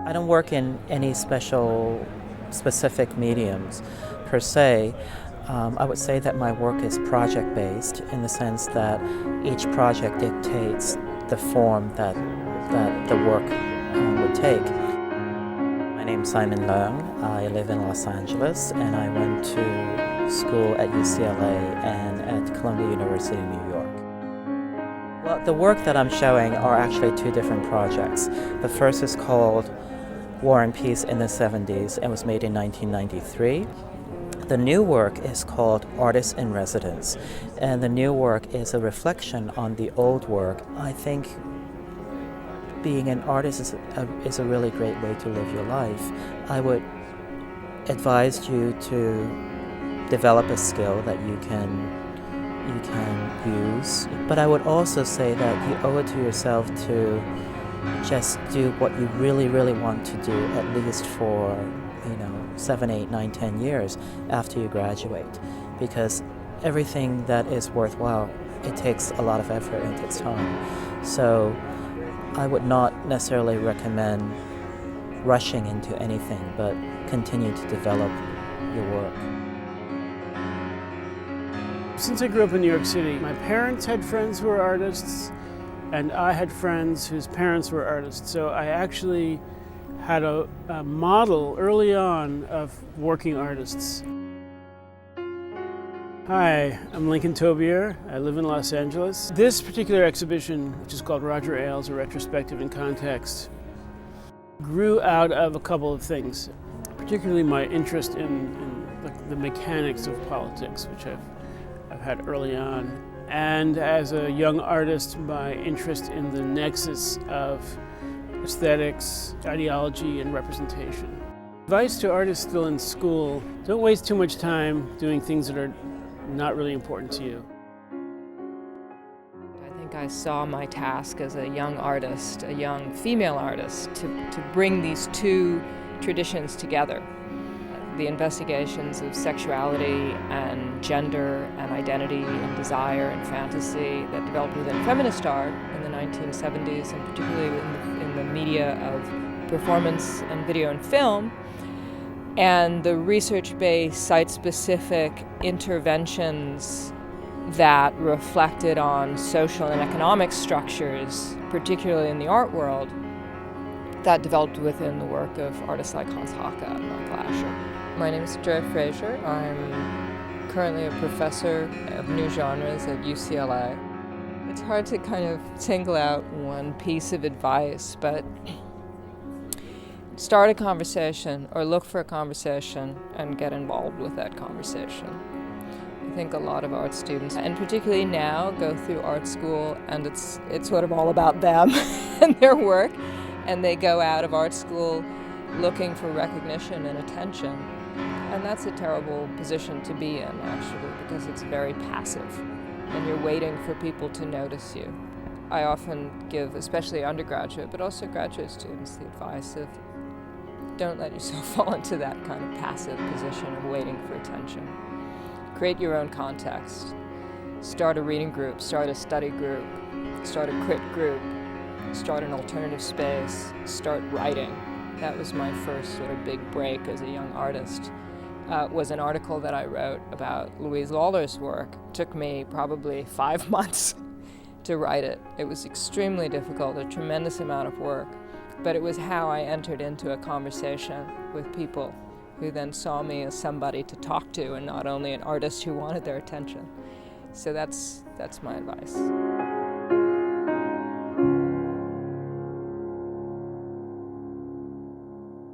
I don't work in any specific mediums per se. I would say that my work is project-based in the sense that each project dictates the form that the work would take. My name's Simon Leung. I live in Los Angeles, and I went to school at UCLA and at Columbia University in New York. Well, the work that I'm showing are actually two different projects. The first is called War and Peace in the 70s and was made in 1993. The new work is called Artist in Residence, and the new work is a reflection on the old work. I think being an artist is a really great way to live your life. I would advise you to develop a skill that you can use, but I would also say that you owe it to yourself to just do what you really, really want to do, at least for 7, 8, 9, 10 years after you graduate, because everything that is worthwhile, it takes a lot of effort and it takes time. So I would not necessarily recommend rushing into anything, but continue to develop your work. Since I grew up in New York City, my parents had friends who were artists, and I had friends whose parents were artists. So I actually had a model early on of working artists. Hi, I'm Lincoln Tobier. I live in Los Angeles. This particular exhibition, which is called Roger Ailes, A Retrospective in Context, grew out of a couple of things, particularly my interest in the mechanics of politics, which I've had early on, and as a young artist, my interest in the nexus of aesthetics, ideology, and representation. Advice to artists still in school: don't waste too much time doing things that are not really important to you. I think I saw my task as a young artist, a young female artist, to bring these two traditions together. The investigations of sexuality and gender and identity and desire and fantasy that developed within feminist art in the 1970s, and particularly in the media of performance and video and film, and the research-based, site-specific interventions that reflected on social and economic structures, particularly in the art world, that developed within the work of artists like Hans Hake and Michael Asher. My name is Andrea Fraser. I'm currently a professor of new genres at UCLA. It's hard to kind of single out one piece of advice, but start a conversation or look for a conversation and get involved with that conversation. I think a lot of art students, and particularly now, go through art school and it's sort of all about them and their work, and they go out of art school looking for recognition and attention. And that's a terrible position to be in, actually, because it's very passive, and you're waiting for people to notice you. I often give, especially undergraduate, but also graduate students, the advice of don't let yourself fall into that kind of passive position of waiting for attention. Create your own context. Start a reading group, start a study group, start a crit group, start an alternative space, start writing. That was my first sort of big break as a young artist. Was an article that I wrote about Louise Lawler's work. It took me probably 5 months to write it. It was extremely difficult, a tremendous amount of work, but it was how I entered into a conversation with people who then saw me as somebody to talk to and not only an artist who wanted their attention. So that's my advice.